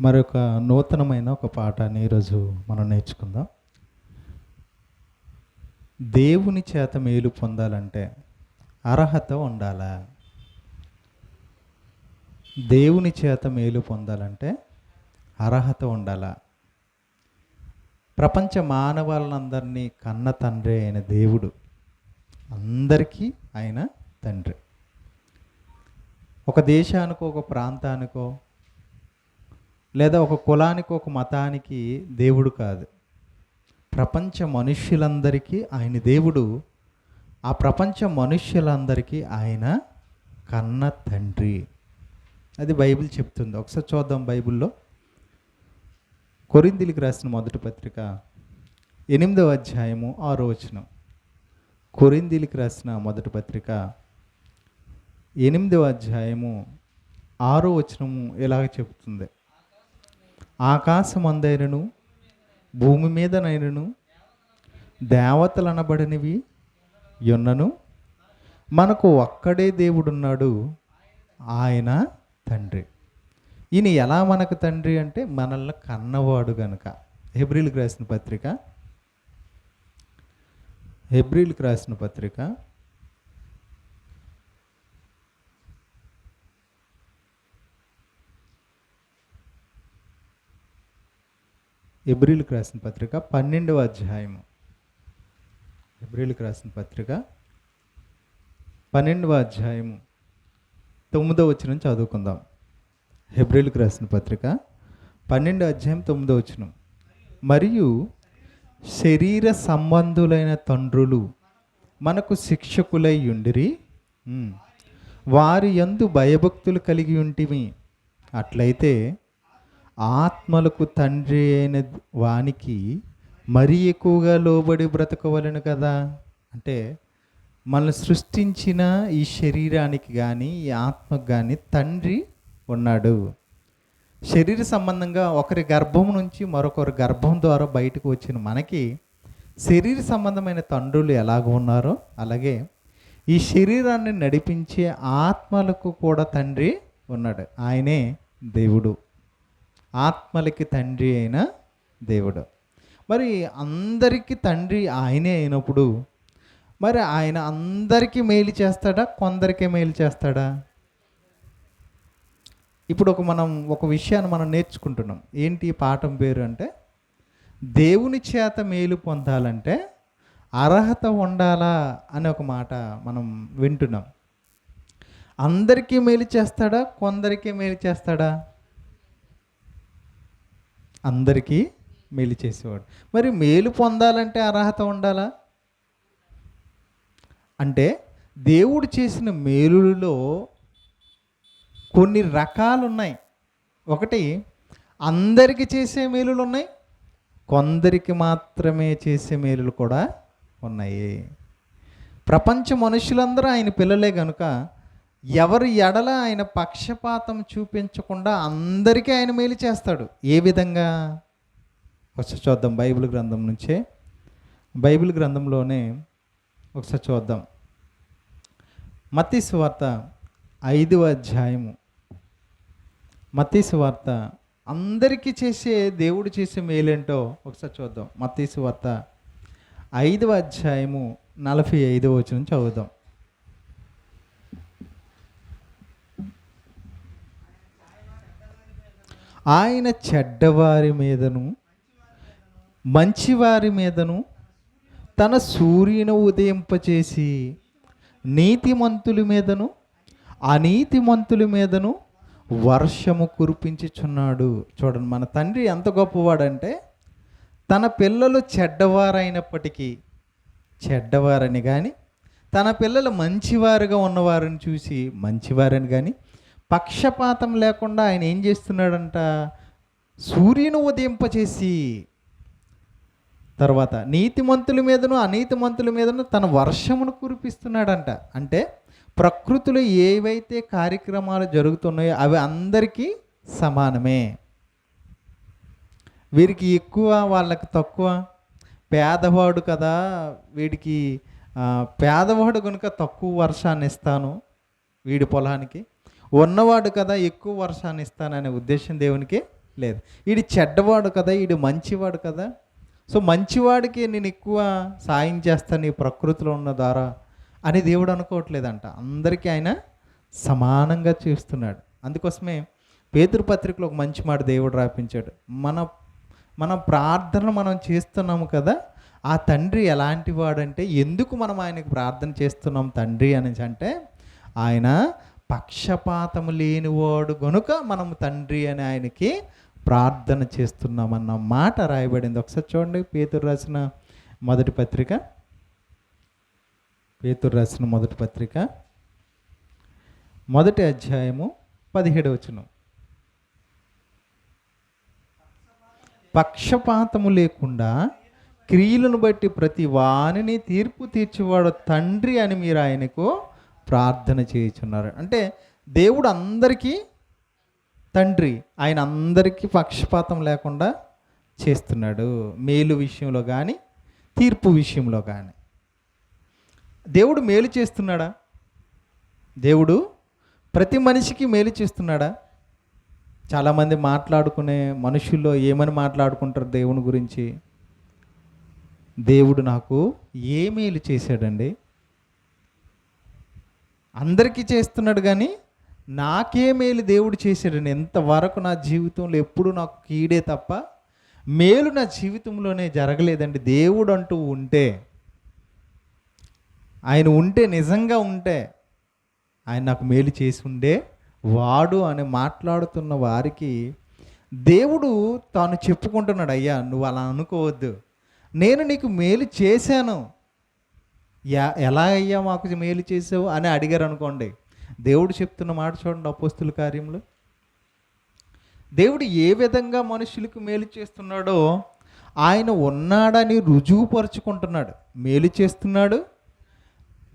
మరొక నూతనమైన ఒక పాఠాన్ని ఈరోజు మనం నేర్చుకుందాం. దేవుని చేత మేలు పొందాలంటే అర్హత ఉండాలా? దేవుని చేత మేలు పొందాలంటే అర్హత ఉండాలా? ప్రపంచ మానవాళ్ళందరినీ కన్న తండ్రి అయిన దేవుడు, అందరికీ ఆయన తండ్రి. ఒక దేశానికో, ఒక ప్రాంతానికో, లేదా ఒక కులానికి, ఒక మతానికి దేవుడు కాదు. ప్రపంచ మనుష్యులందరికీ ఆయన దేవుడు. ఆ ప్రపంచ మనుష్యులందరికీ ఆయన కన్న తండ్రి. అది బైబిల్ చెప్తుంది. ఒకసారి చూద్దాం బైబిల్లో. కొరింథీయులకు రాసిన మొదటి పత్రిక 8వ అధ్యాయము 6వ వచనం. కొరింథీయులకు రాసిన మొదటి పత్రిక 8వ అధ్యాయము 6వ వచనము ఇలాగ చెబుతుంది: ఆకాశమందైనను భూమి మీదనైనను దేవతలనబడినవి యున్నను మనకు ఒక్కడే దేవుడున్నాడు, ఆయన తండ్రి. ఈయన ఎలా మనకు తండ్రి అంటే మనల్ని కన్నవాడు గనుక. హెబ్రీయులకు రాసిన పత్రిక 12వ అధ్యాయము. హెబ్రీయులకు రాసిన పత్రిక 12వ అధ్యాయము 9వ వచనం చదువుకుందాం. హెబ్రీయులకు రాసిన పత్రిక 12వ అధ్యాయం 9వ వచనం. మరియు శరీర సంబంధులైన తండ్రులు మనకు శిక్షకులై ఉండిరి, వారి యందు భయభక్తులు కలిగి ఉంటిమి. అట్లయితే ఆత్మలకు తండ్రి అయిన వానికి మరీ ఎక్కువగా లోబడి బ్రతకవలను కదా. అంటే మనల్ని సృష్టించిన ఈ శరీరానికి కానీ ఈ ఆత్మకు కానీ తండ్రి ఉన్నాడు. శరీర సంబంధంగా ఒకరి గర్భం నుంచి మరొకరి గర్భం ద్వారా బయటకు వచ్చిన మనకి శరీర సంబంధమైన తండ్రులు ఎలాగ ఉన్నారో అలాగే ఈ శరీరాన్ని నడిపించే ఆత్మలకు కూడా తండ్రి ఉన్నాడు. ఆయనే దేవుడు, ఆత్మలకి తండ్రి అయిన దేవుడు. మరి అందరికీ తండ్రి ఆయనే అయినప్పుడు మరి ఆయన అందరికీ మేలు చేస్తాడా, కొందరికే మేలు చేస్తాడా? ఇప్పుడు ఒక విషయాన్ని మనం నేర్చుకుంటున్నాం. ఏంటి పాఠం పేరు అంటే, దేవుని చేత మేలు పొందాలంటే అర్హత ఉండాలా అనే ఒక మాట మనం వింటున్నాం. అందరికీ మేలు చేస్తాడా, కొందరికే మేలు చేస్తాడా? అందరికీ మేలు చేసేవాడు. మరి మేలు పొందాలంటే అర్హత ఉండాలా? అంటే దేవుడు చేసిన మేలులో కొన్ని రకాలు ఉన్నాయి. ఒకటి అందరికీ చేసే మేలులు ఉన్నాయి, కొందరికి మాత్రమే చేసే మేలులు కూడా ఉన్నాయి. ప్రపంచ మనుషులందరూ ఆయన పిల్లలే కనుక ఎవరి ఎడల ఆయన పక్షపాతం చూపించకుండా అందరికీ ఆయన మేలు చేస్తాడు. ఏ విధంగా ఒకసారి చూద్దాం. బైబిల్ గ్రంథం నుంచే, బైబిల్ గ్రంథంలోనే ఒకసారి చూద్దాం. మత్తయి సువార్త 5వ అధ్యాయము. మత్తయి సువార్త అందరికీ చేసే దేవుడు చేసే మేలేంటో ఒకసారి చూద్దాం. మత్తయి సువార్త 5వ అధ్యాయము 45వ వచనం చదువుదాం. ఆయన చెడ్డవారి మీదను మంచివారి మీదను తన సూర్యుని ఉదయింపచేసి నీతిమంతుల మీదను అనీతిమంతుల మీదను వర్షము కురిపించుచున్నాడు. చూడండి, మన తండ్రి ఎంత గొప్పవాడంటే తన పిల్లలు చెడ్డవారైనప్పటికీ చెడ్డవారని కానీ, తన పిల్లలు మంచివారుగా ఉన్నవారిని చూసి మంచివారని కానీ పక్షపాతం లేకుండా ఆయన ఏం చేస్తున్నాడంట, సూర్యుని ఉదయింపచేసి తర్వాత నీతిమంతుల మీదను అనీతిమంతుల మీదను తన వర్షమును కురిపిస్తున్నాడంట. అంటే ప్రకృతిలో ఏవైతే కార్యక్రమాలు జరుగుతున్నాయో అవి అందరికీ సమానమే. వీరికి ఎక్కువ, వాళ్ళకి తక్కువ. పేదవాడు కదా, వీడికి పేదవాడు కనుక తక్కువ వర్షాన్ని ఇస్తాను వీడి పొలానికి, ఉన్నవాడు కదా ఎక్కువ వర్షాన్ని ఇస్తాననే ఉద్దేశం దేవునికి లేదు. ఈడు చెడ్డవాడు కదా, ఈడు మంచివాడు కదా, సో మంచివాడికి నేను ఎక్కువ సాయం చేస్తాను ఈ ప్రకృతిలో ఉన్న ద్వారా అని దేవుడు అనుకోవట్లేదంట. అందరికీ ఆయన సమానంగా చేస్తున్నాడు. అందుకోసమే పేతురు పత్రికలో ఒక మంచి మాట దేవుడు రాపించాడు. మన మన ప్రార్థన మనం చేస్తున్నాము కదా, ఆ తండ్రి ఎలాంటి వాడంటే, ఎందుకు మనం ఆయనకు ప్రార్థన చేస్తున్నాం తండ్రి అని అంటే, ఆయన పక్షపాతము లేనివాడు గనుక మనం తండ్రి అని ఆయనకి ప్రార్థన చేస్తున్నామన్న మాట రాయబడింది. ఒకసారి చూడండి, పేతురు రాసిన మొదటి పత్రిక, మొదటి అధ్యాయము 17వ వచనం. పక్షపాతము లేకుండా క్రియలను బట్టి ప్రతి వానిని తీర్పు తీర్చేవాడు తండ్రి అని మీరు ఆయనకు ప్రార్థన చేయుచున్నారు. అంటే దేవుడు అందరికీ తండ్రి, ఆయన అందరికీ పక్షపాతం లేకుండా చేస్తున్నాడు. మేలు విషయంలో కానీ తీర్పు విషయంలో కానీ. దేవుడు మేలు చేస్తున్నాడా? దేవుడు ప్రతి మనిషికి మేలు చేస్తున్నాడా? చాలామంది మాట్లాడుకునే మనుషుల్లో ఏమని మాట్లాడుకుంటారు దేవుని గురించి? దేవుడు నాకు ఏ మేలు చేశాడండి? అందరికీ చేస్తున్నాడు కానీ నాకే మేలు దేవుడు చేశాడండి. ఎంతవరకు నా జీవితంలో ఎప్పుడు నాకు కీడే తప్ప మేలు నా జీవితంలోనే జరగలేదండి. దేవుడు అంటూ ఉంటే, ఆయన ఉంటే, నిజంగా ఉంటే ఆయన నాకు మేలు చేసి ఉండే వాడు అని మాట్లాడుతున్న వారికి దేవుడు తాను చెప్పుకుంటున్నాడు, అయ్యా నువ్వు అలా అనుకోవద్దు, నేను నీకు మేలు చేశాను. ఎలా అయ్యా మాకు మేలు చేసావు అని అడిగారు అనుకోండి, దేవుడు చెప్తున్న మాట చూడండి, అపోస్తుల కార్యములు. దేవుడు ఏ విధంగా మనుషులకు మేలు చేస్తున్నాడో ఆయన ఉన్నాడని రుజువుపరుచుకుంటున్నాడు. మేలు చేస్తున్నాడు,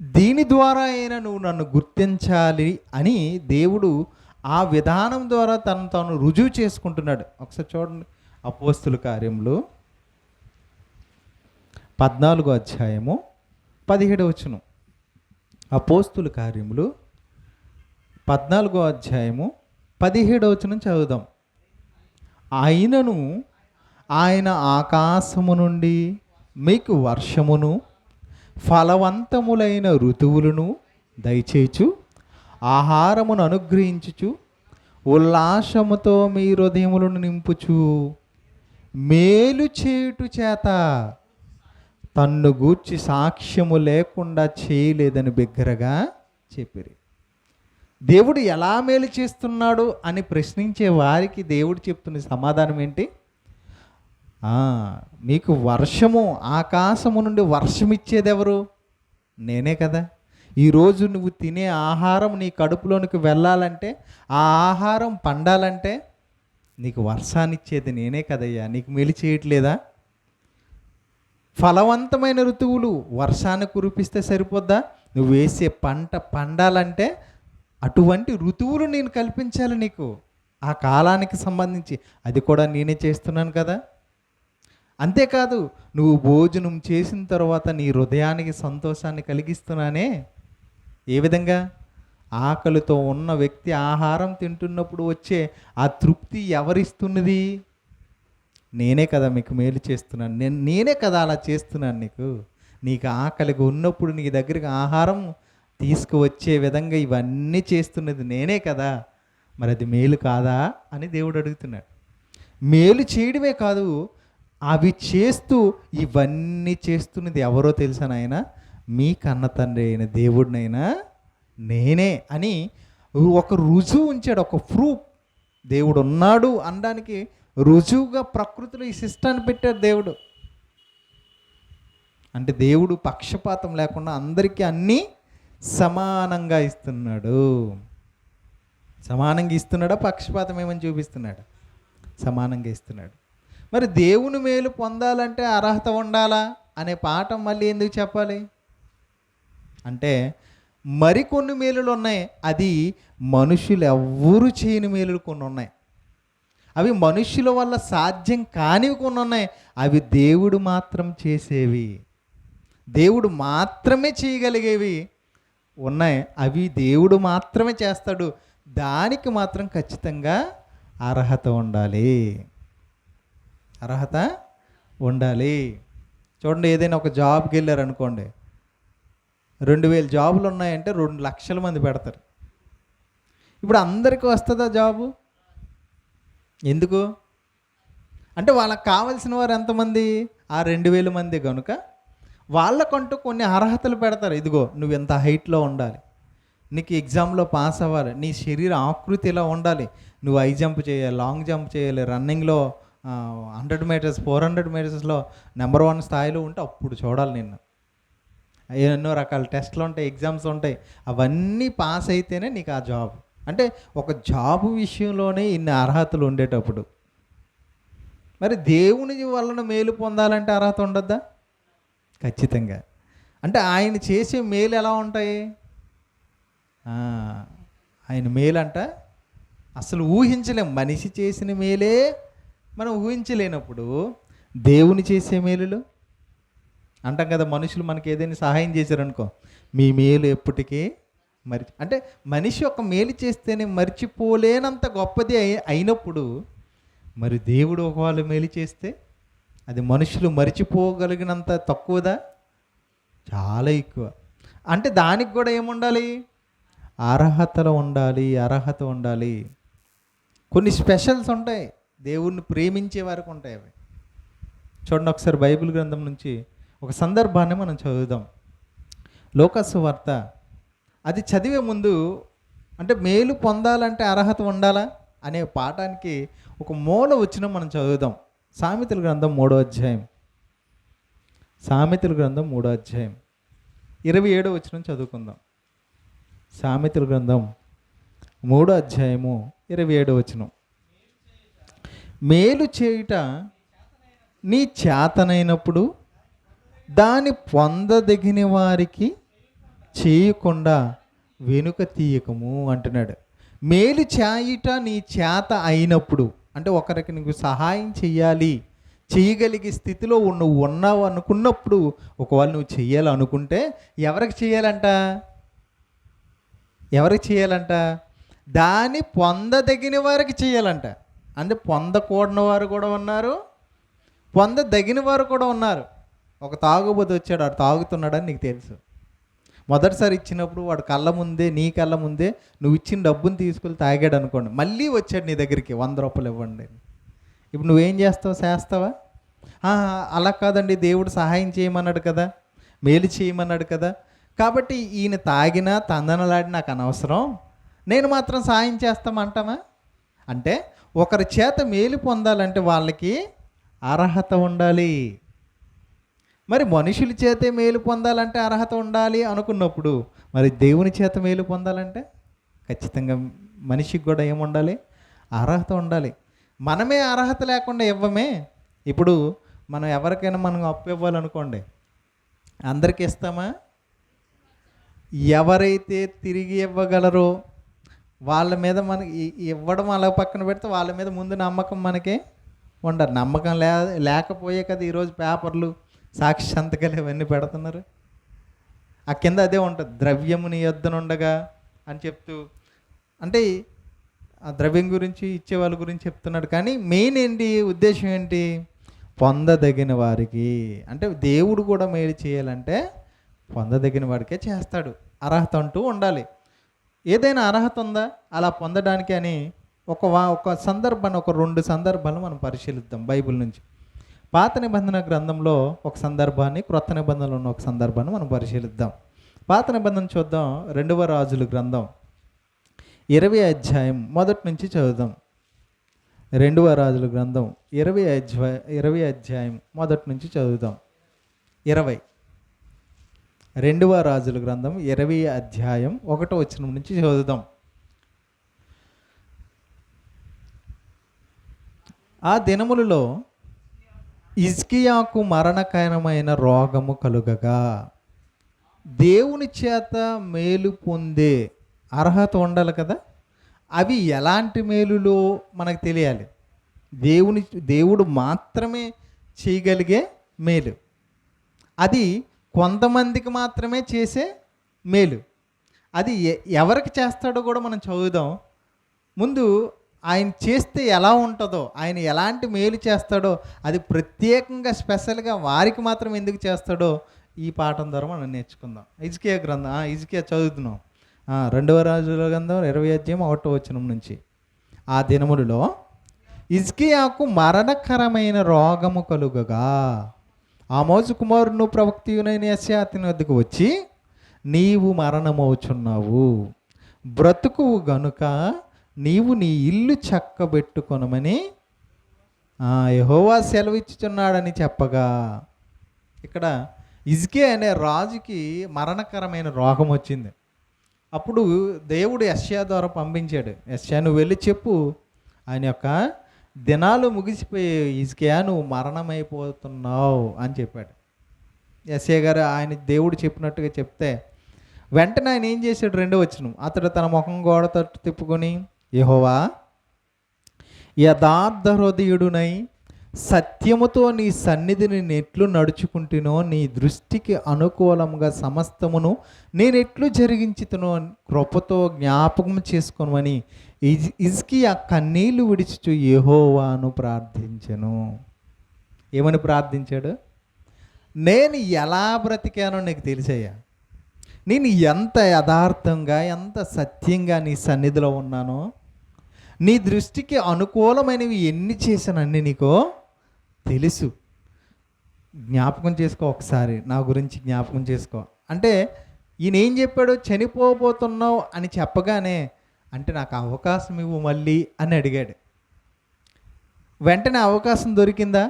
దీని ద్వారా అయినా నువ్వు నన్ను గుర్తించాలి అని దేవుడు ఆ విధానం ద్వారా తాను రుజువు చేసుకుంటున్నాడు. ఒకసారి చూడండి, అపోస్తుల కార్యములు 14వ అధ్యాయము 17వ వచనం. అపోస్తుల కార్యములు 14వ అధ్యాయము 17వ వచనం చదువుదాం. అయినను ఆయన ఆకాశము నుండి మీకు వర్షమును ఫలవంతములైన ఋతువులను దయచేయచు ఆహారమును అనుగ్రహించుచు ఉల్లాసముతో మీ హృదయములను నింపుచు మేలు చేయుట చేత తన్ను గూర్చి సాక్ష్యము లేకుండా చేయలేదని బిగ్గరగా చెప్పిరి. దేవుడు ఎలా మేలు చేస్తున్నాడు అని ప్రశ్నించే వారికి దేవుడు చెప్తున్న సమాధానం ఏంటి? మీకు వర్షము, ఆకాశము నుండి వర్షం ఇచ్చేది ఎవరు? నేనే కదా. ఈరోజు నువ్వు తినే ఆహారం నీ కడుపులోనికి వెళ్ళాలంటే, ఆ ఆహారం పండాలంటే నీకు వర్షాన్ని ఇచ్చేది నేనే కదయ్యా. నీకు మేలు చేయట్లేదా? ఫలవంతమైన ఋతువులు, వర్షాన్ని కురిపిస్తే సరిపోద్దా? నువ్వు వేసే పంట పండాలంటే అటువంటి ఋతువులు నేను కల్పించాలి నీకు, ఆ కాలానికి సంబంధించి. అది కూడా నేనే చేస్తున్నాను కదా. అంతేకాదు, నువ్వు భోజనం చేసిన తర్వాత నీ హృదయానికి సంతోషాన్ని కలిగిస్తున్నానే. ఏ విధంగా? ఆకలితో ఉన్న వ్యక్తి ఆహారం తింటున్నప్పుడు వచ్చే ఆ తృప్తి ఎవరిస్తున్నది? నేనే కదా మీకు మేలు చేస్తున్నాను. నేనే కదా అలా చేస్తున్నాను నీకు ఆకలిగా ఉన్నప్పుడు నీ దగ్గరికి ఆహారం తీసుకువచ్చే విధంగా ఇవన్నీ చేస్తున్నది నేనే కదా. మరి అది మేలు కాదా అని దేవుడు అడుగుతున్నాడు. మేలు చేయడమే కాదు, అవి చేస్తూ ఇవన్నీ చేస్తున్నది ఎవరో తెలుసా నాయన? మీ కన్న తండ్రి అయిన దేవుడినైనా నేనే అని ఒక రుజువు ఉంచాడు, ఒక ప్రూఫ్. దేవుడు ఉన్నాడు అనడానికి రుజువుగా ప్రకృతిలో ఈ సిస్టాన్ని పెట్టాడు దేవుడు. అంటే దేవుడు పక్షపాతం లేకుండా అందరికీ అన్నీ సమానంగా ఇస్తున్నాడు. సమానంగా ఇస్తున్నాడా? పక్షపాతం ఏమని చూపిస్తున్నాడు? సమానంగా ఇస్తున్నాడు. మరి దేవుని మేలు పొందాలంటే అర్హత ఉండాలా అనే పాఠం మళ్ళీ ఎందుకు చెప్పాలి అంటే, మరికొన్ని మేలులు ఉన్నాయి, అది మనుషులు ఎవ్వరూ చేయని మేలులు కొన్ని ఉన్నాయి. అవి మనుషుల వల్ల సాధ్యం కానివి కొన్ని ఉన్నాయి, అవి దేవుడు మాత్రం చేసేవి, దేవుడు మాత్రమే చేయగలిగేవి ఉన్నాయి. అవి దేవుడు మాత్రమే చేస్తాడు. దానికి మాత్రం ఖచ్చితంగా అర్హత ఉండాలి. అర్హత ఉండాలి. చూడండి, ఏదైనా ఒక జాబ్కి వెళ్ళారు అనుకోండి, 2000 జాబులు ఉన్నాయంటే 2,00,000 మంది పెడతారు. ఇప్పుడు అందరికీ వస్తుందా జాబు? ఎందుకు అంటే వాళ్ళకి కావాల్సిన వారు ఎంతమంది? ఆ 2000 మంది కనుక వాళ్ళకంటూ కొన్ని అర్హతలు పెడతారు. ఇదిగో నువ్వు ఎంత హైట్లో ఉండాలి, నీకు ఎగ్జామ్లో పాస్ అవ్వాలి, నీ శరీర ఆకృతి ఇలా ఉండాలి, నువ్వు హై జంప్ చేయాలి, లాంగ్ జంప్ చేయాలి, రన్నింగ్లో 100 మీటర్స్ 400 మీటర్స్లో నెంబర్ 1 స్థాయిలో ఉంటే అప్పుడు చూడాలి నిన్ను. ఎన్నో రకాల టెస్ట్లు ఉంటాయి, ఎగ్జామ్స్ ఉంటాయి, అవన్నీ పాస్ అయితేనే నీకు ఆ జాబ్. అంటే ఒక జాబు విషయంలోనే ఇన్ని అర్హతలు ఉండేటప్పుడు మరి దేవుని వలన మేలు పొందాలంటే అర్హత ఉండద్దా? ఖచ్చితంగా. అంటే ఆయన చేసే మేలు ఎలా ఉంటాయి? ఆయన మేలంట అసలు ఊహించలేం. మనిషి చేసిన మేలే మనం ఊహించలేనప్పుడు దేవుని చేసే మేలులు అంటాం కదా. మనుషులు మనకి ఏదైనా సహాయం చేశారనుకో, మీ మేలు ఎప్పటికీ అంటే మనిషి ఒక మేలు చేస్తేనే మర్చిపోలేనంత గొప్పది అయినప్పుడు మరి దేవుడు ఒకవేళ మేలు చేస్తే అది మనుషులు మర్చిపోగలిగినంత తక్కువదా? చాలా ఎక్కువ. అంటే దానికి కూడా ఏముండాలి? అర్హతలు ఉండాలి, అర్హత ఉండాలి. కొన్ని స్పెషల్స్ ఉంటాయి, దేవుణ్ణి ప్రేమించే వారికి ఉంటాయి అవి. చూడండి, ఒకసారి బైబిల్ గ్రంథం నుంచి ఒక సందర్భాన్ని మనం చదువుదాం. లోకాసు వార్త. అది చదివే ముందు అంటే మేలు పొందాలంటే అర్హత ఉండాలా అనే పాఠానికి ఒక మూల వచ్చిన మనం చదువుదాం. సామెతల గ్రంథం 3వ అధ్యాయం. సామెతల గ్రంథం 3వ అధ్యాయం 27వ వచనం చదువుకుందాం. సామెతల గ్రంథం 3వ అధ్యాయము 27వ వచనం. మేలు చేయుట నీ చేతనైనప్పుడు దాన్ని పొందదగిన వారికి చేయకుండా వెనుక తీయకము అంటున్నాడు. మేలు చేయుట నీ చేత అయినప్పుడు అంటే ఒకరికి నీకు సహాయం చెయ్యాలి, చేయగలిగే స్థితిలో నువ్వు ఉన్నావు అనుకున్నప్పుడు, ఒకవేళ నువ్వు చెయ్యాలనుకుంటే ఎవరికి చేయాలంట? ఎవరికి చేయాలంట? దాన్ని పొందదగిన వారికి చేయాలంట. అంటే పొందకూడని వారు కూడా ఉన్నారు, పొందదగిన వారు కూడా ఉన్నారు. ఒక తాగుబోతు వచ్చాడు, వాడు తాగుతున్నాడని నీకు తెలుసు. మొదటిసారి ఇచ్చినప్పుడు వాడు కళ్ళ ముందే, నీ కళ్ళ ముందే నువ్వు ఇచ్చిన డబ్బుని తీసుకెళ్ళి తాగాడు అనుకోండి, మళ్ళీ వచ్చాడు నీ దగ్గరికి 100 రూపాయలు ఇవ్వండి. ఇప్పుడు నువ్వేం చేస్తావు? చేస్తావా? అలా కాదండి, దేవుడు సహాయం చేయమన్నాడు కదా, మేలు చేయమన్నాడు కదా, కాబట్టి ఈయన తాగినా తందనలాడి నాకు అనవసరం, నేను మాత్రం సహాయం చేస్తామంటామా? అంటే ఒకరి చేత మేలు పొందాలంటే వాళ్ళకి అర్హత ఉండాలి. మరి మనుషుల చేతే మేలు పొందాలంటే అర్హత ఉండాలి అనుకున్నప్పుడు, మరి దేవుని చేత మేలు పొందాలంటే ఖచ్చితంగా మనిషికి కూడా ఏముండాలి? అర్హత ఉండాలి. మనమే అర్హత లేకుండా ఇవ్వమే. ఇప్పుడు మనం ఎవరికైనా మనం అప్పు ఇవ్వాలనుకోండి, అందరికీ ఇస్తామా? ఎవరైతే తిరిగి ఇవ్వగలరో వాళ్ళ మీద మనకి ఇవ్వడం అలా పక్కన పెడితే వాళ్ళ మీద ముందు నమ్మకం మనకే ఉండాలి. నమ్మకం లేకపోయే కదా ఈరోజు పేపర్లు, సాక్షి సంతకాలు ఇవన్నీ పెడుతున్నారు. ఆ కింద అదే ఉంటుంది, ద్రవ్యము నీ యొద్దనుండగా అని చెప్తూ, అంటే ఆ ద్రవ్యం గురించి ఇచ్చే వాళ్ళ గురించి చెప్తున్నాడు. కానీ మెయిన్ ఏంటి, ఉద్దేశం ఏంటి? పొందదగిన వారికి. అంటే దేవుడు కూడా మేలు చేయాలంటే పొందదగిన వాడికే చేస్తాడు. అర్హత అంటూ ఉండాలి. ఏదైనా అర్హత ఉందా అలా పొందడానికి అని ఒక సందర్భాన్ని, ఒక 2 సందర్భాలు మనం పరిశీలిద్దాం బైబిల్ నుంచి. పాత నిబంధన గ్రంథంలో ఒక సందర్భాన్ని, క్రొత్త నిబంధనలో ఉన్న ఒక సందర్భాన్ని మనం పరిశీలిద్దాం. పాత నిబంధన చూద్దాం. 2వ రాజుల గ్రంథం 20వ అధ్యాయం మొదటి నుంచి చదువుదాం. 2వ రాజుల గ్రంథం 20వ అధ్యాయం మొదటి నుంచి చదువుదాం. 2వ రాజుల గ్రంథం 20వ అధ్యాయం 1వ వచనం నుంచి చదువుదాం. ఆ దినములలో హిజ్కియాకు మరణకరమైన రోగము కలుగగా దేవుని చేత మేలు పొందే అర్హత ఉండాలి కదా. అవి ఎలాంటి మేలులో మనకు తెలియాలి. దేవుడు మాత్రమే చేయగలిగే మేలు, అది కొంతమందికి మాత్రమే చేసే మేలు. అది ఎవరికి చేస్తాడో కూడా మనం చదువుదాం. ముందు ఆయన చేస్తే ఎలా ఉంటుందో, ఆయన ఎలాంటి మేలు చేస్తాడో, అది ప్రత్యేకంగా స్పెషల్గా వారికి మాత్రం ఎందుకు చేస్తాడో ఈ పాఠం ద్వారా మనం నేర్చుకుందాం. హిజ్కియా గ్రంథం, హిజ్కియా చదువుతున్నాం. 2వ రాజుల గ్రంథం 20వ అధ్యాయం 1వ వచనం నుంచి. ఆ దినములలో హిజ్కియాకు మరణకరమైన రోగము కలుగగా ఆమోజు కుమారుడు ప్రవక్తయునైన యెషయా అతని వద్దకు వచ్చి, నీవు మరణమవుచున్నావు, బ్రతుకువు గనుక నీవు నీ ఇల్లు చక్కబెట్టుకొనమని యెహోవా సెలవిచ్చుచున్నాడని చెప్పగా, ఇక్కడ హిజ్కియా అనే రాజుకి మరణకరమైన రోగం వచ్చింది. అప్పుడు దేవుడు యెషయా ద్వారా పంపించాడు, యెషయా నువ్వు వెళ్ళి చెప్పు, ఆయన యొక్క దినాలు ముగిసిపోయి హిజ్కియా నువ్వు మరణమైపోతున్నావు అని చెప్పాడు. యెషయా గారు ఆయన దేవుడు చెప్పినట్టుగా చెప్తే వెంటనే ఆయన ఏం చేశాడు? 2వ వచనం, అతడు తన ముఖం గోడ తట్టు తిప్పుకొని, యెహోవా యథార్థ హృదయుడునై సత్యముతో నీ సన్నిధిని నెట్లు నడుచుకుంటునో, నీ దృష్టికి అనుకూలంగా సమస్తమును నేనెట్లు జరిగించుతునో కృపతో జ్ఞాపకం చేసుకోమని హిజ్కియా కన్నీళ్లు విడిచుచు యెహోవాను ప్రార్థించెను. ఏమని ప్రార్థించాడు? నేను ఎలా బ్రతికానో నీకు తెలిసయ్యా, నేను ఎంత యథార్థంగా ఎంత సత్యంగా నీ సన్నిధిలో ఉన్నానో, నీ దృష్టికి అనుకూలమైనవి ఎన్ని చేశానన్నీ నీకో తెలుసు. జ్ఞాపకం చేసుకో, ఒకసారి నా గురించి జ్ఞాపకం చేసుకో అంటే ఈయన ఏం చెప్పాడు? చనిపోబోతున్నావు అని చెప్పగానే, అంటే నాకు అవకాశం ఇవ్వు మళ్ళీ అని అడిగాడు. వెంటనే అవకాశం దొరికిందా?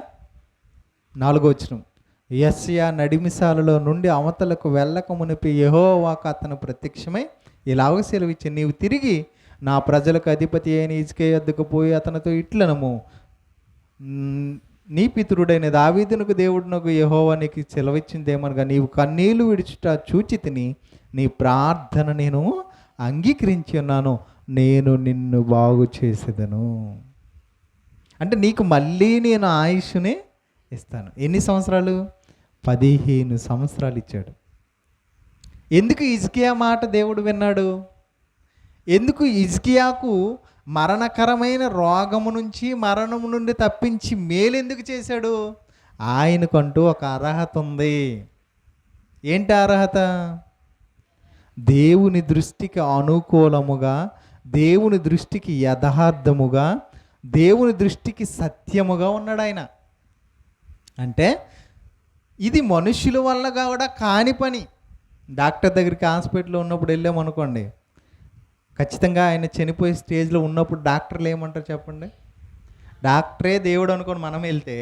4వ వచనం, యెషయా నడిమిసాలలో నుండి అవతలకు వెళ్ళక మునిపి యెహోవాకు అతను ప్రత్యక్షమై ఇలాగ సెలవిచ్చి, నీవు తిరిగి నా ప్రజలకు అధిపతి అయిన హిజ్కియా వద్దకు పోయి అతనితో ఇట్లనము, నీ పితరుడైన దావీదునకు దేవుడునకు యెహోవా నీకు సెలవిచ్చిందేమనగా, నీవు కన్నీళ్లు విడిచుట చూచి తిని నీ ప్రార్థన నేను అంగీకరించి ఉన్నాను, నేను నిన్ను బాగు చేసేదను. అంటే నీకు మళ్ళీ నేను ఆయుష్ని ఇస్తాను. ఎన్ని సంవత్సరాలు? 15 సంవత్సరాలు ఇచ్చాడు. ఎందుకు హిజ్కియా మాట దేవుడు విన్నాడు? ఎందుకు హిజ్కియాకు మరణకరమైన రోగము నుంచి, మరణము నుండి తప్పించి మేలు ఎందుకు చేశాడు? ఆయనకంటూ ఒక అర్హత ఉంది. ఏంటి అర్హత? దేవుని దృష్టికి అనుకూలముగా, దేవుని దృష్టికి యథార్థముగా, దేవుని దృష్టికి సత్యముగా ఉన్నాడు ఆయన. అంటే ఇది మనుషుల వల్ల కూడా కాని పని. డాక్టర్ దగ్గరికి హాస్పిటల్లో ఉన్నప్పుడు వెళ్ళామనుకోండి, ఖచ్చితంగా ఆయన చనిపోయే స్టేజ్లో ఉన్నప్పుడు డాక్టర్లు ఏమంటారు చెప్పండి? డాక్టరే దేవుడు అనుకోని మనం వెళ్తే,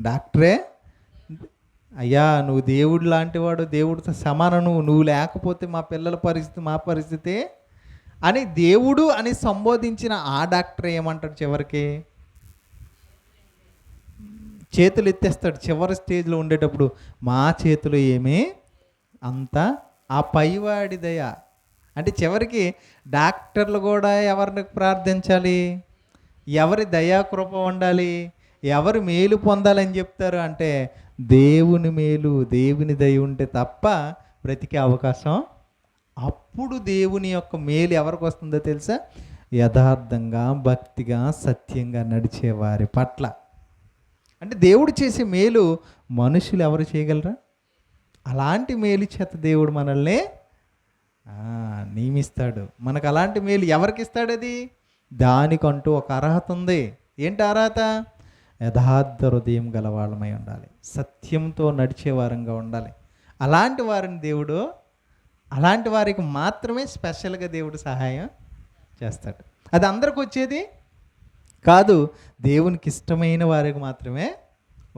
డాక్టరే అయ్యా నువ్వు దేవుడు లాంటి వాడు, దేవుడితో సమానం, నువ్వు లేకపోతే మా పిల్లల పరిస్థితి, మా పరిస్థితి అని దేవుడు అని సంబోధించిన ఆ డాక్టర్ ఏమంటాడు? చివరికి చేతులు ఎత్తేస్తాడు. చివరి స్టేజ్లో ఉండేటప్పుడు, మా చేతులు ఏమీ అంతా ఆ పైవాడి దయ. అంటే చివరికి డాక్టర్లు కూడా ఎవరిని ప్రార్థించాలి? ఎవరి దయాకృప ఉండాలి? ఎవరు మేలు పొందాలని చెప్తారు అంటే దేవుని మేలు, దేవుని దయ ఉంటే తప్ప బ్రతికే అవకాశం. అప్పుడు దేవుని యొక్క మేలు ఎవరికి వస్తుందో తెలుసా? యథార్థంగా, భక్తిగా, సత్యంగా నడిచే వారి పట్ల. అంటే దేవుడు చేసే మేలు మనుషులు ఎవరు చేయగలరా? అలాంటి మేలు చేత దేవుడు మనల్ని నియమిస్తాడు. మనకు అలాంటి మేలు ఎవరికి ఇస్తాడు? అది దానికంటూ ఒక అర్హత ఉంది. ఏంటి అర్హత? యథార్థ హృదయం గలవాళ్ళమై ఉండాలి, సత్యంతో నడిచే వారంగా ఉండాలి. అలాంటి వారిని దేవుడు, అలాంటి వారికి మాత్రమే స్పెషల్గా దేవుడు సహాయం చేస్తాడు. అది అందరికి వచ్చేది కాదు, దేవునికి ఇష్టమైన వారికి మాత్రమే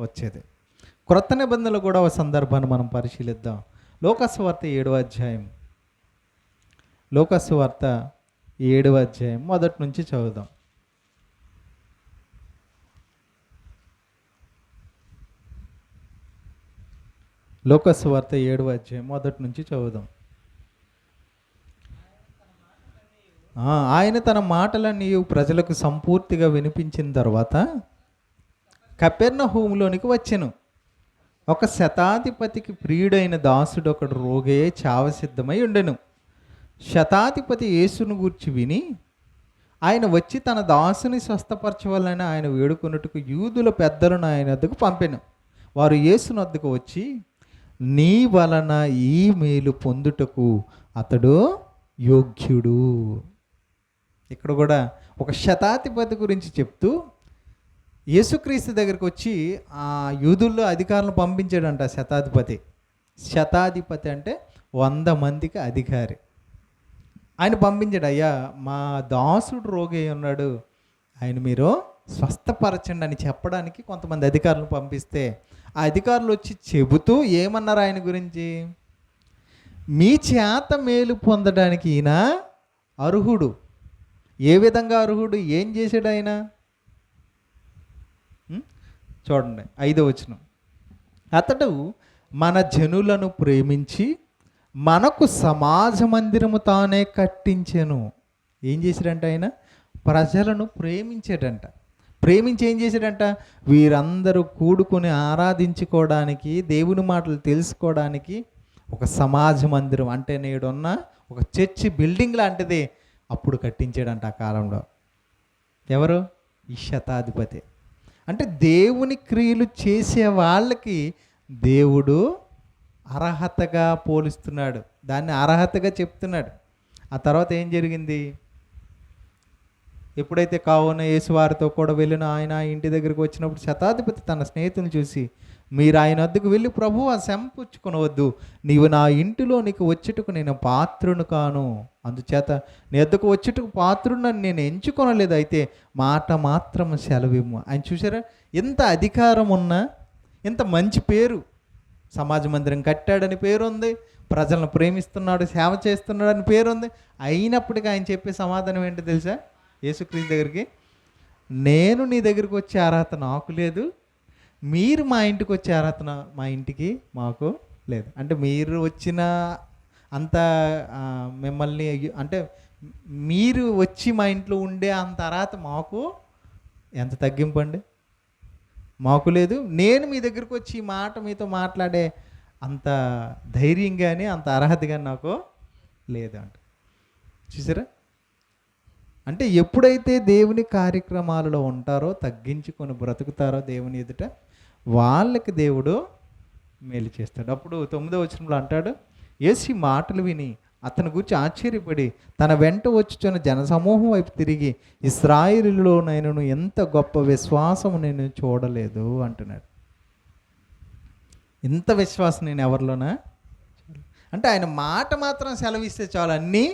వచ్చేది. క్రొత్త నిబంధనలు కూడా ఒక సందర్భాన్ని మనం పరిశీలిద్దాం. లోకసువార్త 7వ అధ్యాయం, లోకసువార్త 7వ అధ్యాయం మొదటి నుంచి చదువుదాం. లోకసువార్త 7వ అధ్యాయం మొదటి నుంచి చదువుదాం. ఆయన తన మాటలన్నీ ప్రజలకు సంపూర్తిగా వినిపించిన తర్వాత కపెర్నహూములోనికి వచ్చెను. ఒక శతాధిపతికి ప్రియుడైన దాసుడు ఒకడు రోగే చావసిద్ధమై ఉండెను. శతాధిపతి యేసును గూర్చి విని ఆయన వచ్చి తన దాసుని స్వస్థపరచవాలని ఆయన వేడుకొనుటకు యూదుల పెద్దలను ఆయన వద్దకు పంపెను. వారు యేసుని వద్దకు వచ్చి, నీ వలన ఈ మేలు పొందుటకు అతడు యోగ్యుడు. ఇక్కడ కూడా ఒక శతాధిపతి గురించి చెప్తూ యేసుక్రీస్తు దగ్గరికి వచ్చి ఆ యూదుల్లో అధికారులను పంపించాడంట. శతాధిపతి అంటే 100 మందికి అధికారి. ఆయన పంపించాడు, అయ్యా మా దాసుడు రోగి అయి ఉన్నాడు, ఆయన మీరు స్వస్థపరచండి అని చెప్పడానికి కొంతమంది అధికారులను పంపిస్తే ఆ అధికారులు వచ్చి చెబుతూ ఏమన్నారు ఆయన గురించి, మీ చేత మేలు పొందడానికి ఈయన అర్హుడు. ఏ విధంగా అర్హుడు? ఏం చేశాడు ఆయన? చూడండి 5వ వచనం. అతడు మన జనులను ప్రేమించి మనకు సమాజ మందిరము తానే కట్టించెను. ఏం చేశాడంట ఆయన? ప్రజలను ప్రేమించాడంట. ప్రేమించి ఏం చేశాడంట? వీరందరూ కూడుకొని ఆరాధించుకోవడానికి, దేవుని మాటలు తెలుసుకోవడానికి ఒక సమాజ మందిరం అంటే నేడున్న ఒక చర్చి బిల్డింగ్ లాంటిది అప్పుడు కట్టించాడంట ఆ కాలంలో. ఎవరు? ఈ శతాధిపతి. అంటే దేవుని క్రియలు చేసే వాళ్ళకి దేవుడు అర్హతగా పోలుస్తున్నాడు, దాన్ని అర్హతగా చెప్తున్నాడు. ఆ తర్వాత ఏం జరిగింది? ఎప్పుడైతే కావున యేసు వారితో కూడా వెళ్ళిన ఆయన ఇంటి దగ్గరికి వచ్చినప్పుడు శతాధిపతి తన స్నేహితుని చూసి, మీరు ఆయన వద్దకు వెళ్ళి, ప్రభువా శంపుచ్చుకొనవద్దు, నీవు నా ఇంటిలో నీకు వచ్చేటకు నేను పాత్రును కాను, అందుచేత నీ వద్దకు వచ్చేటకు పాత్రునని నేను ఎంచుకొనలేదు, అయితే మాట మాత్రం సెలవిమ్ము. ఆయన చూసారా, ఎంత అధికారం ఉన్నా, ఎంత మంచి పేరు, సమాజ మందిరం కట్టాడని పేరు ఉంది, ప్రజలను ప్రేమిస్తున్నాడు, సేవ చేస్తున్నాడు అని పేరు ఉంది. అయినప్పటికీ ఆయన చెప్పే సమాధానం ఏంటో తెలుసా? యేసుక్రీస్తు దగ్గరికి, నేను నీ దగ్గరికి వచ్చే అర్హత నాకు లేదు, మీరు మా ఇంటికి వచ్చే అర్హత మా ఇంటికి మాకు లేదు. అంటే మీరు వచ్చిన అంత మిమ్మల్ని అంటే మీరు వచ్చి మా ఇంట్లో ఉండే అంత అర్హత మాకు ఎంత తగ్గింపు అండి, మాకు లేదు. నేను మీ దగ్గరికి వచ్చి ఈ మాట మీతో మాట్లాడే అంత ధైర్యం కానీ అంత అర్హత కానీ నాకు లేదు అంట. చూసారా? అంటే ఎప్పుడైతే దేవుని కార్యక్రమాలలో ఉంటారో, తగ్గించుకొని బ్రతుకుతారో దేవుని ఎదుట, వాళ్ళకి దేవుడు మేలు చేస్తాడు. అప్పుడు 9వ వచనంలో అంటాడు, యేసు మాటలు విని అతని గురించి ఆశ్చర్యపడి తన వెంట వచ్చుచున్న జనసమూహం వైపు తిరిగి, ఇశ్రాయేలులో నేను ఎంత గొప్ప విశ్వాసం నేను చూడలేదు అంటున్నాడు. ఇంత విశ్వాసం నేను ఎవరిలోనా? అంటే ఆయన మాట మాత్రం సెలవిస్తే చాలు అన్నీ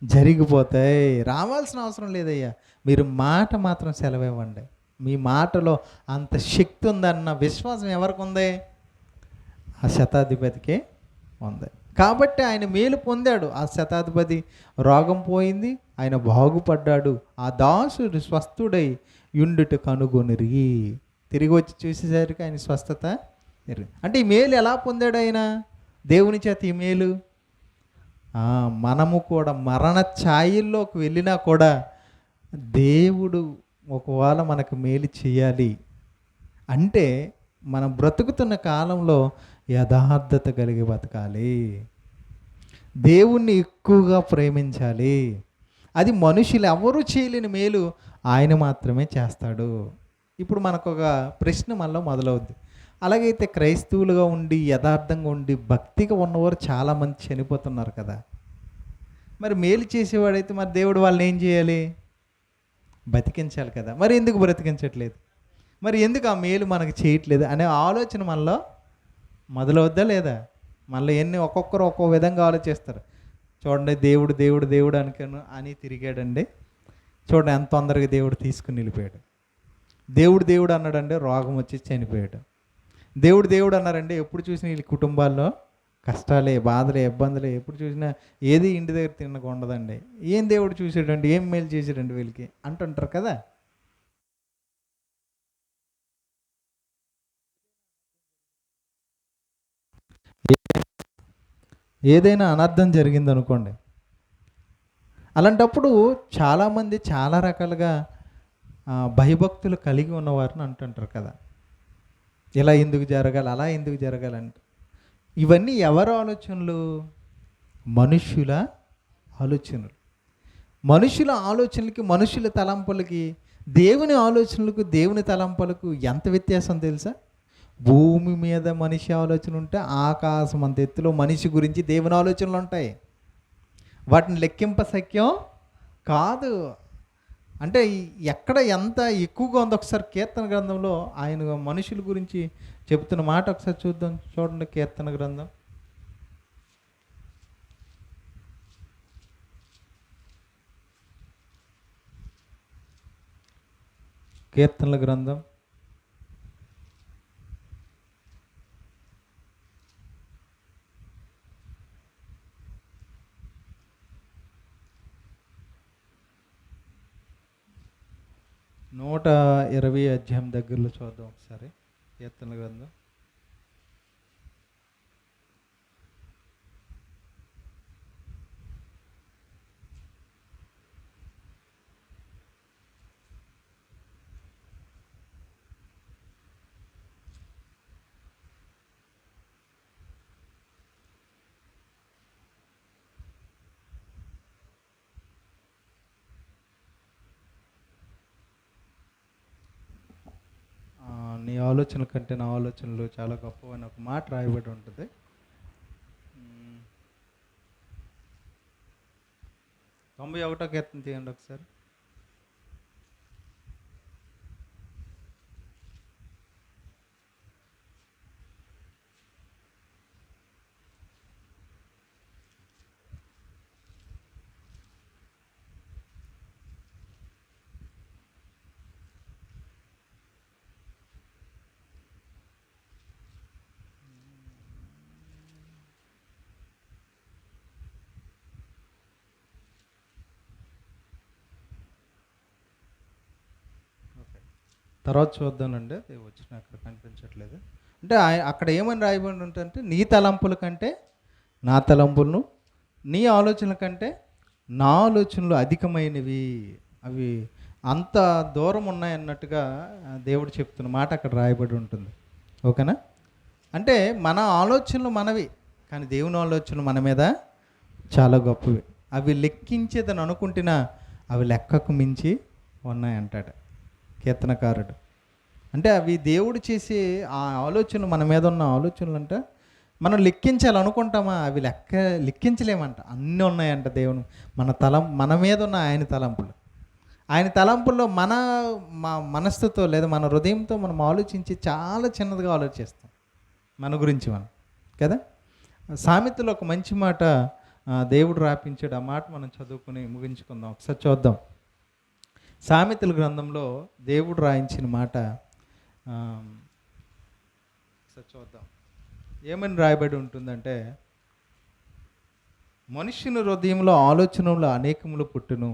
జరిగిపోతాయి, రావాల్సిన అవసరం లేదయ్యా, మీరు మాట మాత్రం సెలవివ్వండి. మీ మాటలో అంత శక్తి ఉందన్న విశ్వాసం ఎవరికి ఉంది? ఆ శతాధిపతికే ఉంది. కాబట్టి ఆయన మేలు పొందాడు. ఆ శతాధిపతి రోగం పోయింది, ఆయన బాగుపడ్డాడు. ఆ దాసుడు స్వస్థుడై యుండుట కనుగొనిరి. తిరిగి వచ్చి చూసేసరికి ఆయన స్వస్థత జరిగింది. అంటే ఈ మేలు ఎలా పొందాడు ఆయన? దేవుని చేత ఈ మేలు. మనము కూడా మరణ ఛాయల్లోకి వెళ్ళినా కూడా దేవుడు ఒకవేళ మనకు మేలు చేయాలి అంటే మనం బ్రతుకుతున్న కాలంలో యథార్థత కలిగి బతకాలి, దేవుణ్ణి ఎక్కువగా ప్రేమించాలి. అది మనుషులు ఎవరూ చేయలేని మేలు ఆయన మాత్రమే చేస్తాడు. ఇప్పుడు మనకు ఒక ప్రశ్న మనలో మొదలవుద్ది, అలాగైతే క్రైస్తవులుగా ఉండి యథార్థంగా ఉండి భక్తిగా ఉన్నవారు చాలామంది చనిపోతున్నారు కదా, మరి మేలు చేసేవాడైతే మరి దేవుడు వాళ్ళని ఏం చేయాలి? బతికించాలి కదా. మరి ఎందుకు బ్రతికించట్లేదు? మరి ఎందుకు ఆ మేలు మనకు చేయట్లేదు అనే ఆలోచన మనలో మొదలవుద్దా లేదా? మనలో ఒక్కొక్కరు ఒక్కో విధంగా ఆలోచిస్తారు. చూడండి, దేవుడు దేవుడు దేవుడు అని తిరిగాడండి, చూడండి ఎంత తొందరగా దేవుడు తీసుకుని నిలిపాడు. దేవుడు దేవుడు అన్నాడండి, రోగం వచ్చి చనిపోయాడు. దేవుడు దేవుడు అన్నారండి, ఎప్పుడు చూసినా వీళ్ళ కుటుంబాల్లో కష్టాలే, బాధలే, ఇబ్బందులే, ఎప్పుడు చూసినా ఏది ఇంటి దగ్గర తినక ఉండదండి. ఏం దేవుడు చూసాడండి, ఏం మేలు చేసాడండి వీళ్ళకి అంటుంటారు కదా. ఏదైనా అనర్థం జరిగిందనుకోండి, అలాంటప్పుడు చాలామంది చాలా రకాలుగా భయభక్తులు కలిగి ఉన్నవారిని అంటుంటారు కదా, ఇలా ఎందుకు జరగాలి, అలా ఎందుకు జరగాలంట. ఇవన్నీ ఎవరి ఆలోచనలు? మనుష్యుల ఆలోచనలు. మనుషుల ఆలోచనలకి, మనుషుల తలంపులకి, దేవుని ఆలోచనలకు, దేవుని తలంపులకు ఎంత వ్యత్యాసం తెలుసా? భూమి మీద మనిషి ఆలోచన ఉంటే ఆకాశం అంత ఎత్తులో మనిషి గురించి దేవుని ఆలోచనలు ఉంటాయి. వాటిని లెక్కింప శక్యం కాదు. అంటే ఎక్కడ ఎంత ఎక్కువగా ఉందో ఒకసారి కీర్తన గ్రంథంలో ఆయన మనుషుల గురించి చెబుతున్న మాట ఒకసారి చూడండి. కీర్తన గ్రంథం కీర్తనల గ్రంథం 120 అధ్యాయం దగ్గరలో చూద్దాం ఒకసారి. కీర్తనల గ్రంథం 'నీ ఆలోచనల కంటే నా ఆలోచనలు చాలా గొప్పవని' ఒక మాట రాయబడి ఉంటుంది. 91వ కీర్తన తీయండి ఒకసారి. తర్వాత చూద్దానండి, అది వచ్చిన అక్కడ కనిపించట్లేదు. అంటే అక్కడ ఏమని రాయబడి ఉంటుందంటే, నీ తలంపుల కంటే నా తలంపులను, నీ ఆలోచనల కంటే నా ఆలోచనలు అధికమైనవి, అవి అంత దూరం ఉన్నాయన్నట్టుగా దేవుడు చెప్తున్న మాట అక్కడ రాయబడి ఉంటుంది. ఓకేనా? అంటే మన ఆలోచనలు మనవి, కానీ దేవుని ఆలోచనలు మన మీద చాలా గొప్పవి. అవి లెక్కించేదని అనుకుంటున్నా అవి లెక్కకు మించి ఉన్నాయంటాడు కీర్తనకారుడు. అంటే అవి దేవుడు చేసే ఆ ఆలోచనలు, మన మీద ఉన్న ఆలోచనలు అంటే మనం లెక్కించాలనుకుంటామా? అవి లెక్కించలేమంట. అన్నీ ఉన్నాయంట దేవుని మన మీద ఉన్న ఆయన తలంపులు. ఆయన తలంపుల్లో మన మనస్సుతో లేదా మన హృదయంతో మనం ఆలోచించి చాలా చిన్నదిగా ఆలోచిస్తాం మన గురించి మనం, కదా? సామెతలో ఒక మంచి మాట దేవుడు రాపించాడు. ఆ మాట మనం చదువుకుని ముగించుకుందాం. ఒకసారి చూద్దాం. సామెతల గ్రంథంలో దేవుడు రాయించిన మాట ఒకసారి చూద్దాం. ఏమని రాయబడి ఉంటుందంటే, మనుష్యుని హృదయంలో ఆలోచనలు అనేకములు పుట్టును,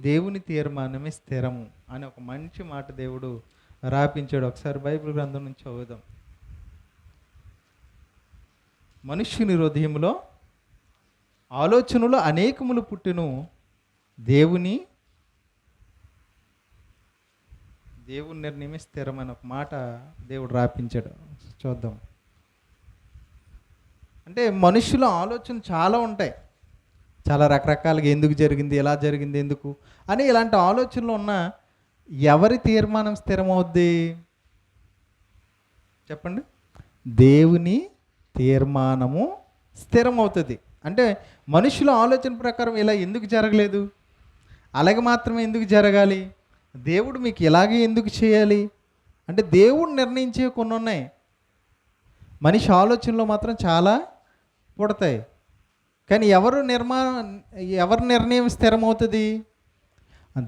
దేవుని తీర్మానమే స్థిరము అని ఒక మంచి మాట దేవుడు రాపించాడు. ఒకసారి బైబిల్ గ్రంథం నుంచి చదువుదాం. మనుష్యుని హృదయంలో ఆలోచనలు అనేకములు పుట్టును, దేవుని నిర్ణయమే స్థిరమైన ఒక మాట దేవుడు రాపించాడు. చూద్దాం. అంటే మనుషుల ఆలోచన చాలా ఉంటాయి, చాలా రకరకాలుగా ఎందుకు జరిగింది, ఎలా జరిగింది, ఎందుకు అని ఇలాంటి ఆలోచనలు ఉన్న ఎవరి తీర్మానం స్థిరమవుద్ది చెప్పండి? దేవుని తీర్మానము స్థిరమవుతుంది. అంటే మనుషుల ఆలోచన ప్రకారం ఇలా ఎందుకు జరగలేదు, అలాగే మాత్రమే ఎందుకు జరగాలి, దేవుడు మీకు ఇలాగే ఎందుకు చేయాలి అంటే దేవుడు నిర్ణయించే కొన్ని ఉన్నాయి. మనిషి ఆలోచనలో మాత్రం చాలా పుడతాయి. కానీ ఎవరి నిర్ణయం స్థిరమవుతుంది?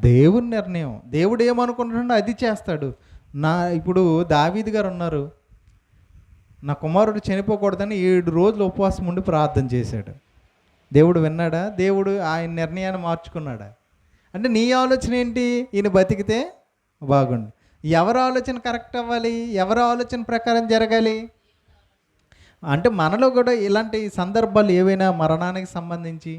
దేవుని నిర్ణయం. దేవుడు ఏమనుకుంటున్నాడో అది చేస్తాడు. ఇప్పుడు దావీదు గారు ఉన్నారు, నా కుమారుడు చనిపోకూడదని 7 రోజులు ఉపవాసం ఉండి ప్రార్థన చేశాడు. దేవుడు విన్నాడా? దేవుడు ఆయన నిర్ణయాన్ని మార్చుకున్నాడా? అంటే నీ ఆలోచన ఏంటి? ఈయన బతికితే బాగుండు. ఎవరి ఆలోచన కరెక్ట్ అవ్వాలి, ఎవరి ఆలోచన ప్రకారం జరగాలి అంటే మనలో కూడా ఇలాంటి సందర్భాలు ఏవైనా మరణానికి సంబంధించి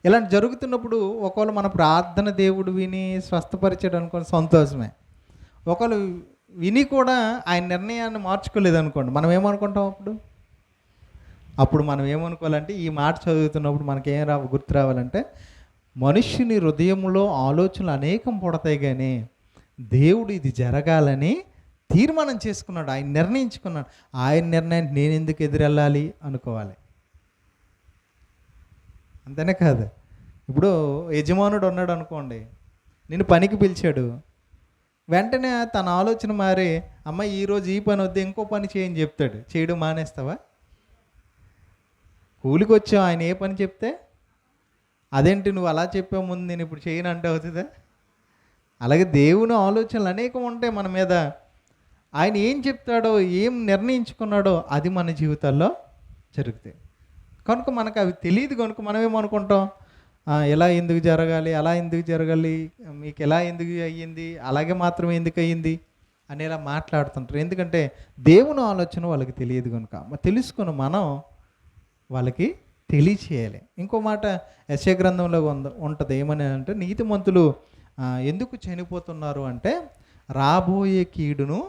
ఇలాంటి జరుగుతున్నప్పుడు ఒకవేళ మన ప్రార్థన దేవుడు విని స్వస్థపరిచాడు అనుకోండి, సంతోషమే. ఒకవేళ విని కూడా ఆయన నిర్ణయాన్ని మార్చుకోలేదు అనుకోండి, మనం ఏమనుకుంటాం? అప్పుడు మనం ఏమనుకోవాలంటే, ఈ మాట చదువుతున్నప్పుడు మనకేం గుర్తు రావాలంటే, మనుష్యుని హృదయంలో ఆలోచనలు అనేకం పుడతాయి, కానీ దేవుడు ఇది జరగాలని తీర్మానం చేసుకున్నాడు, ఆయన నిర్ణయించుకున్నాడు. ఆయన నిర్ణయానికి నేను ఎందుకు ఎదురెళ్ళాలి అనుకోవాలి. అంతేనే కాదు. ఇప్పుడు యజమానుడు ఉన్నాడు అనుకోండి, నిన్ను పనికి పిలిచాడు, వెంటనే తన ఆలోచన మారి, అమ్మ ఈరోజు ఈ పని వద్దు ఇంకో పని చేయని చెప్తాడు. చేయడం మానేస్తావా? కూలికి వచ్చావు, ఆయన ఏ పని చెప్తే అదేంటి నువ్వు అలా చెప్పే ముందు నేను ఇప్పుడు చేయను అంటే అవుతుందా? అలాగే దేవుని ఆలోచనలు అనేకం ఉంటాయి మన మీద. ఆయన ఏం చెప్తాడో, ఏం నిర్ణయించుకున్నాడో అది మన జీవితాల్లో జరుగుతాయి. కనుక మనకు అవి తెలియదు కనుక మనం ఏమనుకుంటాం, ఎలా ఎందుకు జరగాలి, అలా ఎందుకు జరగాలి, మీకు ఎలా ఎందుకు అయ్యింది, అలాగే మాత్రమే ఎందుకు అయ్యింది అనేలా మాట్లాడుతుంటారు. ఎందుకంటే దేవుని ఆలోచన వాళ్ళకి తెలియదు కనుక. తెలుసుకుని మనం వాళ్ళకి తెలియచేయాలి. ఇంకో మాట యెషయా గ్రంథంలో ఉంటుంది, ఏమని అంటే నీతిమంతులు ఎందుకు చనిపోతున్నారు అంటే రాబోయే కీడును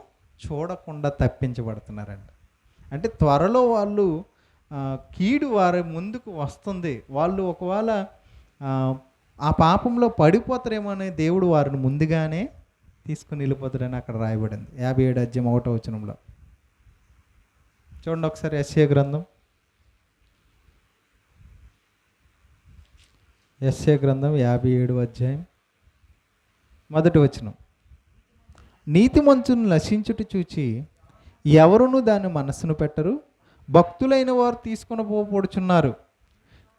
చూడకుండా తప్పించబడుతున్నారంట. అంటే త్వరలో వాళ్ళు కీడు వారి ముందుకు వస్తుంది, వాళ్ళు ఒకవేళ ఆ పాపంలో పడిపోతారేమో అని దేవుడు వారిని ముందుగానే తీసుకుని వెళ్ళిపోతారని అక్కడ రాయబడింది 57:1 చూడండి ఒకసారి. యెషయా గ్రంథం 57:1 నీతిమంతుని నశించుట చూచి ఎవరునూ దాన్ని మనస్సును పెట్టరు, భక్తులైన వారు తీసుకొని పోబడుచున్నారు.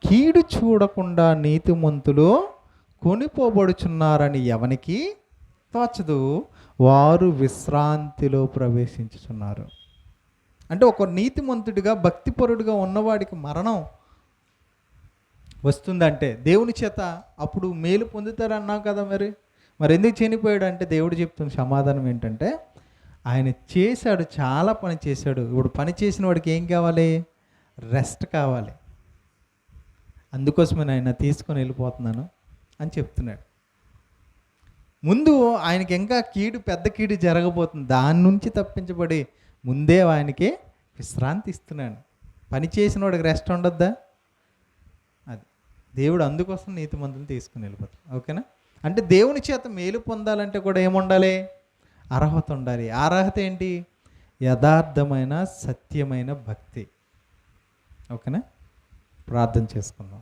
కీడు చూడకుండా నీతిమంతులు కొనిపోబడుచున్నారని ఎవనికి తోచదు, వారు విశ్రాంతిలో ప్రవేశించుచున్నారు. అంటే ఒక నీతిమంతుడిగా భక్తిపరుడుగా ఉన్నవాడికి మరణం వస్తుందంటే దేవుని చేత అప్పుడు మేలు పొందుతారన్నావు కదా. మరి ఎందుకు చనిపోయాడు అంటే దేవుడు చెప్తున్న సమాధానం ఏంటంటే ఆయన చేశాడు, చాలా పని చేశాడు. ఇప్పుడు పని చేసిన వాడికి ఏం కావాలి? రెస్ట్ కావాలి. అందుకోసమే ఆయన తీసుకొని వెళ్ళిపోతున్నాను అని చెప్తున్నాడు. ముందు ఆయనకి ఇంకా పెద్ద కీడు జరగబోతుంది, దాని నుంచి తప్పించబడి ముందే ఆయనకి విశ్రాంతి ఇస్తున్నాడు. పని చేసిన వాడికి రెస్ట్ ఉండొద్దా? అది దేవుడు అందుకోసం నీతిమంతులను తీసుకుని వెళ్ళిపోతాడు. ఓకేనా? అంటే దేవుని చేత మేలు పొందాలంటే కూడా ఏముండాలి? అర్హత ఉండాలి. అర్హత ఏంటి? యథార్థమైన సత్యమైన భక్తి. ఓకేనా? ప్రార్థన చేసుకుందాం.